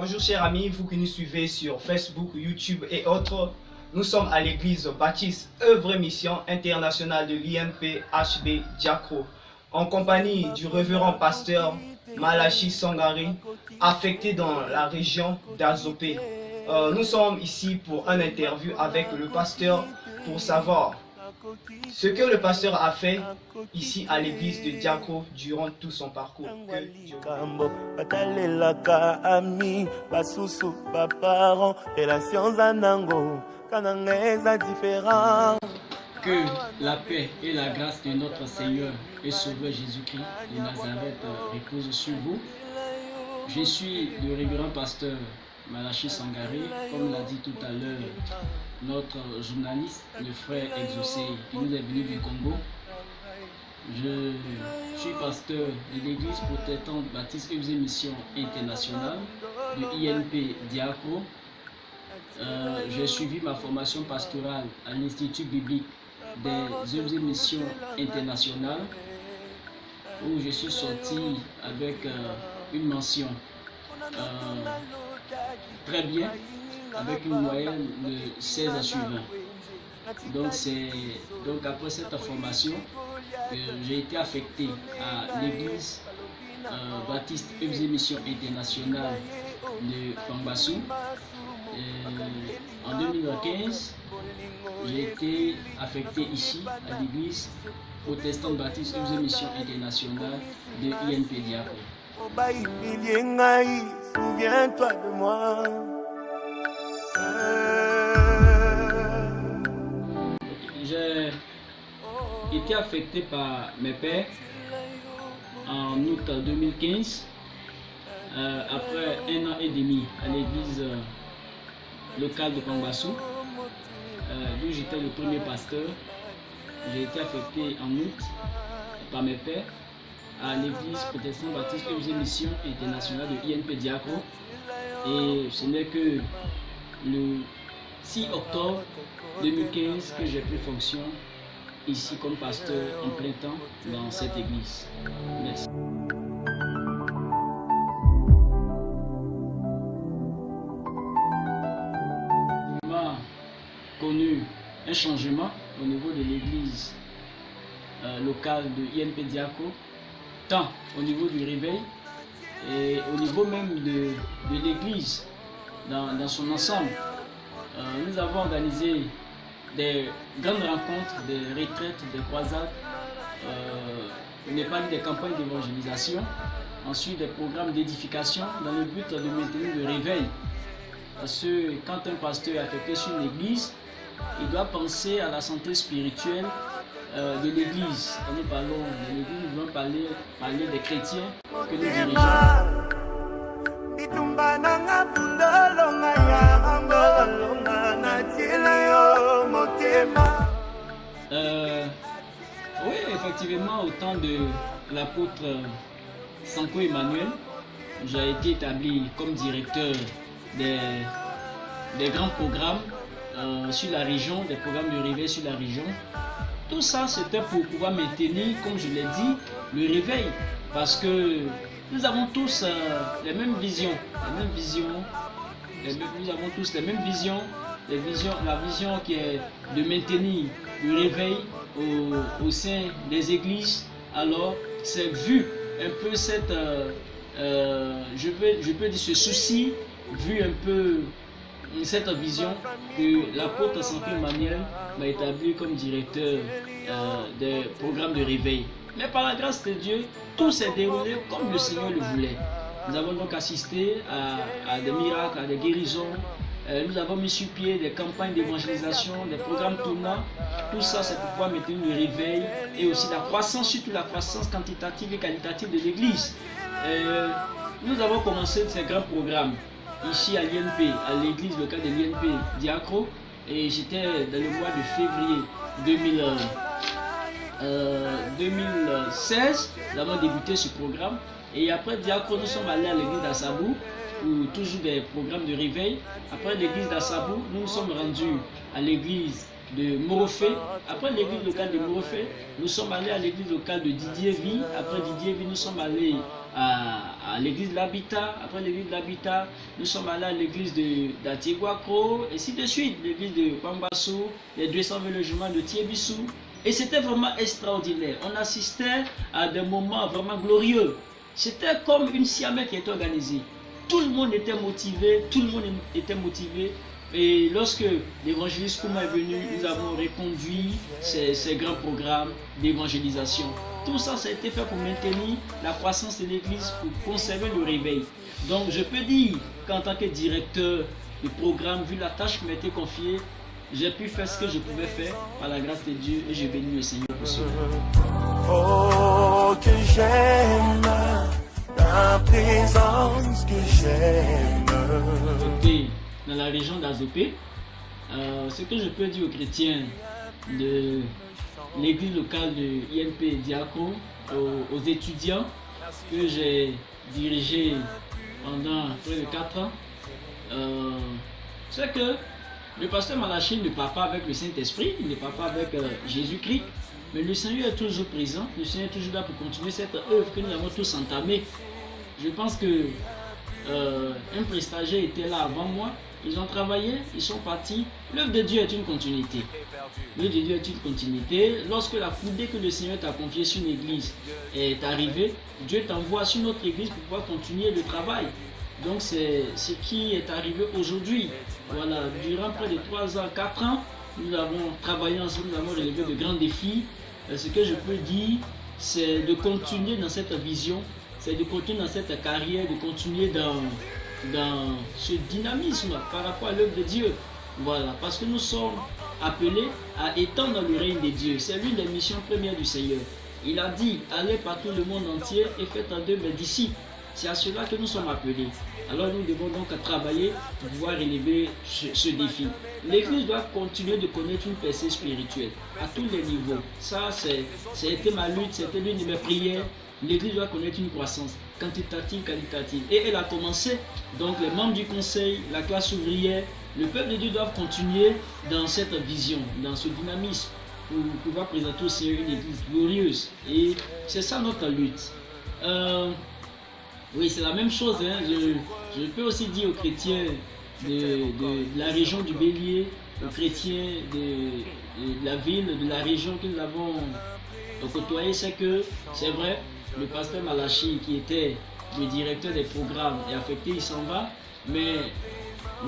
Bonjour chers amis, vous qui nous suivez sur Facebook, YouTube et autres. Nous sommes à l'église Baptiste Œuvre et Mission Internationale de l'INP HB Diakro, en compagnie du révérend pasteur Malachi Sangari, affecté dans la région d'Azopé. Nous sommes ici pour une interview avec le pasteur pour savoir ce que le pasteur a fait ici à l'église de Diakro durant tout son parcours. Que la paix et la grâce de notre Seigneur et Sauveur Jésus-Christ de Nazareth reposent sur vous. Je suis le révérend pasteur Malachi Sangari, comme l'a dit tout à l'heure notre journaliste, le frère Exaucé, qui nous est venu du Congo. Je suis pasteur de l'église protestante Baptiste Œuvre et Mission Internationale de INP Diakro. J'ai suivi ma formation pastorale à l'Institut biblique des Œuvres et Missions Internationales, où je suis sorti avec une mention très bien, avec une moyenne de 16 à sur 20. Donc après cette formation, j'ai été affecté à l'église Baptiste Œuvres et Missions Internationales de Pambassou. En 2015, j'ai été affecté ici à l'église protestante Baptiste Œuvres et Missions Internationales de INP Diakro. Souviens-toi de moi. J'ai été affecté par mes pères en août 2015, après un an et demi à l'église locale de Pambassou, d'où j'étais le premier pasteur. J'ai été affecté en août par mes pères à l'église protestante Baptiste Œuvres et Missions Internationales de INP Diakro. Et ce n'est que le 6 octobre 2015 que j'ai pris fonction ici comme pasteur en plein temps dans cette église. Merci. On a connu un changement au niveau de l'église locale de INP Diakro, tant au niveau du réveil et au niveau même de l'église dans son ensemble. Nous avons organisé des grandes rencontres, des retraites, des croisades, des campagnes d'évangélisation, ensuite des programmes d'édification dans le but de maintenir le réveil. Parce que quand un pasteur est affecté sur une église, il doit penser à la santé spirituelle de l'église. Quand nous parlons de l'église, nous devons parler des chrétiens que nous dirigeons. Oui, effectivement, au temps de l'apôtre Sanko Emmanuel, j'ai été établi comme directeur des grands programmes sur la région, des programmes de réveil sur la région. Tout ça, c'était pour pouvoir maintenir, comme je l'ai dit, le réveil. Parce que nous avons tous les mêmes visions. Nous avons tous les mêmes visions. La vision qui est de maintenir le réveil au sein des églises. Alors, c'est vu un peu cette, je peux dire ce souci, vu un peu cette vision que l'apôtre Sanko Emmanuel m'a établi comme directeur des programmes de réveil. Mais par la grâce de Dieu, tout s'est déroulé comme le Seigneur le voulait. Nous avons donc assisté à des miracles, à des guérisons. Nous avons mis sur pied des campagnes d'évangélisation, des programmes tournants. Tout ça, c'est pour pouvoir maintenir le réveil et aussi la croissance, surtout la croissance quantitative et qualitative de l'Église. Nous avons commencé ces grands programmes ici à l'INP, à l'église locale de l'INP Diakro, et j'étais dans le mois de février 2016, nous avons débuté ce programme, et après Diakro, nous sommes allés à l'église d'Assabou, pour toujours des programmes de réveil. Après l'église d'Assabou, nous nous sommes rendus à l'église de Morofé. Après l'église locale de Morofé, nous sommes allés à l'église locale de Didier Vie. Après Didier Vie, nous sommes allés à à l'église de l'Habitat. Après l'église de l'Habitat, nous sommes allés à l'église d'Atiguacro, et ainsi de suite, l'église de Pambassou, les 220 logements de Thiébissou. Et c'était vraiment extraordinaire. On assistait à des moments vraiment glorieux. C'était comme une siamette qui était organisée. Tout le monde était motivé, tout le monde était motivé. Et lorsque l'évangéliste Kouma est venu, nous avons reconduit ces grands programmes d'évangélisation. Tout ça, ça a été fait pour maintenir la croissance de l'église, pour conserver le réveil. Donc je peux dire qu'en tant que directeur du programme, vu la tâche qui m'a été confiée, j'ai pu faire ce que je pouvais faire par la grâce de Dieu, et je bénis le Seigneur pour cela. Oh, que j'aime la présence que j'aime. J'étais dans la région d'Azopé. Ce que je peux dire aux chrétiens de l'église locale de INP Diacro, aux étudiants que j'ai dirigé pendant près de 4 ans, c'est que le pasteur Malachi ne part pas avec le Saint-Esprit, il ne part pas avec Jésus-Christ, mais le Seigneur est toujours présent, le Seigneur est toujours là pour continuer cette œuvre que nous avons tous entamée. Je pense que un prestagiaire était là avant moi, ils ont travaillé, ils sont partis. L'œuvre de Dieu est une continuité. L'œuvre de Dieu est une continuité. Lorsque la foudée que le Seigneur t'a confiée sur une église est arrivée, Dieu t'envoie sur notre église pour pouvoir continuer le travail. Donc c'est ce qui est arrivé aujourd'hui. Voilà, durant près de 3 ans, 4 ans, nous avons travaillé ensemble, nous avons relevé de grands défis. Ce que je peux dire, c'est de continuer dans cette vision, c'est de continuer dans cette carrière, de continuer dans ce dynamisme par rapport à l'œuvre de Dieu. Voilà, parce que nous sommes appelés à étendre le règne de Dieu. C'est l'une des missions premières du Seigneur. Il a dit, allez partout le monde entier et faites en d'eux mes disciples. C'est à cela que nous sommes appelés. Alors nous devons donc travailler pour pouvoir relever ce défi. L'Église doit continuer de connaître une percée spirituelle à tous les niveaux. Ça a été ma lutte, c'était l'une de mes prières. L'Église doit connaître une croissance quantitative, qualitative. Et elle a commencé. Donc les membres du conseil, la classe ouvrière, le peuple de Dieu doivent continuer dans cette vision, dans ce dynamisme, pour pouvoir présenter au Seigneur une Église glorieuse. Et c'est ça notre lutte. Oui, c'est la même chose. Hein. Je peux aussi dire aux chrétiens de la région du Bélier, aux chrétiens de la ville, de la région que nous avons côtoyé, c'est que c'est vrai, le pasteur Malachi, qui était le directeur des programmes, est affecté, il s'en va, mais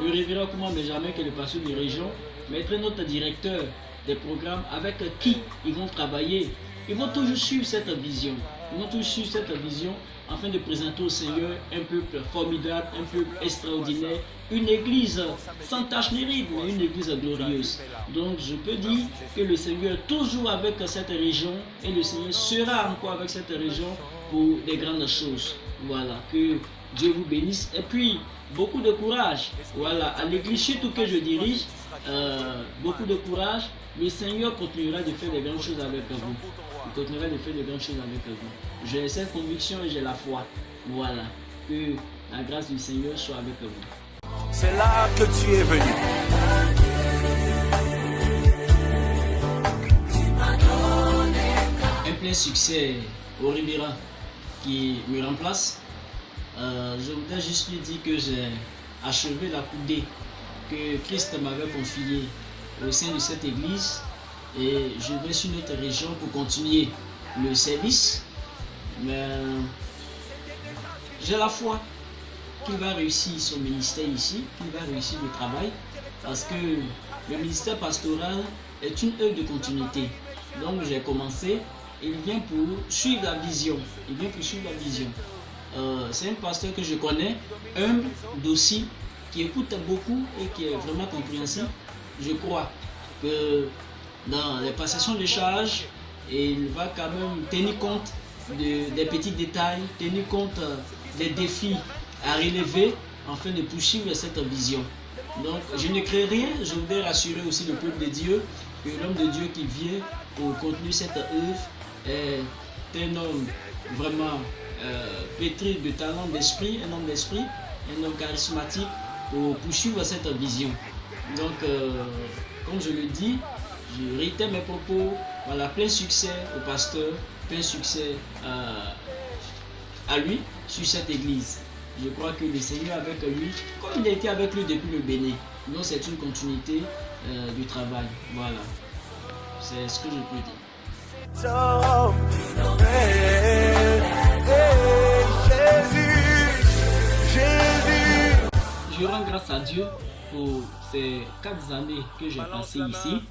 le révérend Kouma Benjamin, qui est le pasteur de région, mettrait notre directeur des programmes avec qui ils vont travailler. Ils vont toujours suivre cette vision. Ils vont toujours suivre cette vision afin de présenter au Seigneur un peuple formidable, un peuple extraordinaire, une église sans tache ni ride, mais une église glorieuse. Donc je peux dire que le Seigneur est toujours avec cette région et le Seigneur sera encore avec cette région pour des grandes choses. Voilà, que Dieu vous bénisse. Et puis, beaucoup de courage. Voilà, à l'église surtout que je dirige, beaucoup de courage. Le Seigneur continuera de faire des grandes choses avec vous. Il continuera de faire de grandes choses avec vous. J'ai cette conviction et j'ai la foi. Voilà. Que la grâce du Seigneur soit avec vous. C'est là que tu es venu. Un plein succès au Ribera qui me remplace. Je voudrais juste lui dire que j'ai achevé la coudée que Christ m'avait confiée au sein de cette église. Et je vais sur notre région pour continuer le service. Mais j'ai la foi qu'il va réussir son ministère ici, qu'il va réussir le travail, parce que le ministère pastoral est une œuvre de continuité. Donc j'ai commencé, il vient pour suivre la vision. Il vient pour suivre la vision. C'est un pasteur que je connais, humble, docile, qui écoute beaucoup et qui est vraiment compréhensif. Je crois que dans les passations de charge, il va quand même tenir compte des petits détails, tenir compte des défis à relever afin de poursuivre cette vision. Donc je ne crée rien, je voudrais rassurer aussi le peuple de Dieu que l'homme de Dieu qui vient pour continuer cette œuvre est un homme vraiment pétri de talent d'esprit, un homme d'esprit, un homme charismatique pour poursuivre cette vision. Donc comme je le dis, je réitère mes propos. Voilà, plein succès au pasteur, plein succès à lui sur cette église. Je crois que le Seigneur avec lui, comme il a été avec lui depuis le Bénin, donc c'est une continuité du travail. Voilà, c'est ce que je peux dire. Je rends grâce à Dieu pour ces 4 années que j'ai passées ici,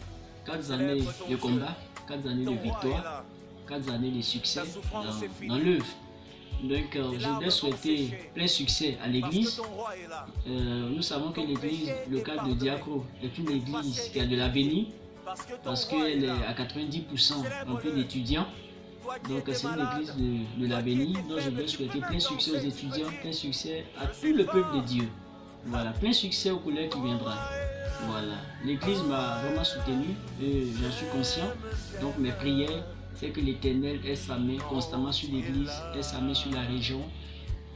4 années de combat, 4 années de victoire, 4 années de succès dans l'œuvre. Donc, je voudrais souhaiter plein succès à l'église. Nous savons que l'église locale de Diacro est une église qui a de l'avenir parce qu'elle est à 90% remplie d'étudiants. Donc, c'est une église de l'avenir. Donc, je voudrais souhaiter plein succès aux étudiants, plein succès à tout le peuple de Dieu. Voilà, plein succès aux couleurs qui viendra. Voilà, l'église m'a vraiment soutenu et j'en suis conscient. Donc, mes prières, c'est que l'Éternel ait sa main constamment sur l'église, ait sa main sur la région,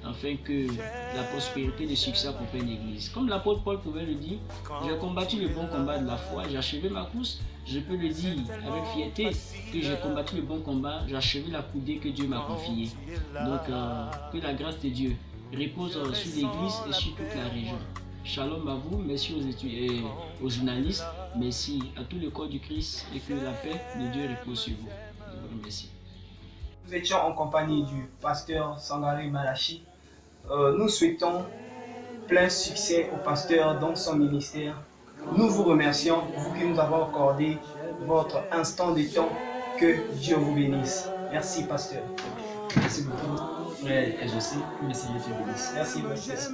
afin que la prospérité et le succès accompagnent l'église. Comme l'apôtre Paul pouvait le dire, j'ai combattu le bon combat de la foi, j'ai achevé ma course. Je peux le dire avec fierté que j'ai combattu le bon combat, j'ai achevé la coudée que Dieu m'a confiée. Donc, que la grâce de Dieu repose sur l'église et sur toute la région. Shalom à vous, merci aux étudiants et aux journalistes, merci à tout le corps du Christ et que la paix de Dieu repose sur vous. Je vous remercie. Nous étions en compagnie du pasteur Sangaré Malachi. Nous souhaitons plein succès au pasteur dans son ministère. Nous vous remercions, vous qui nous avez accordé votre instant de temps. Que Dieu vous bénisse. Merci, pasteur. Merci beaucoup. Et je sais que le Seigneur te bénisse. Merci, pasteur.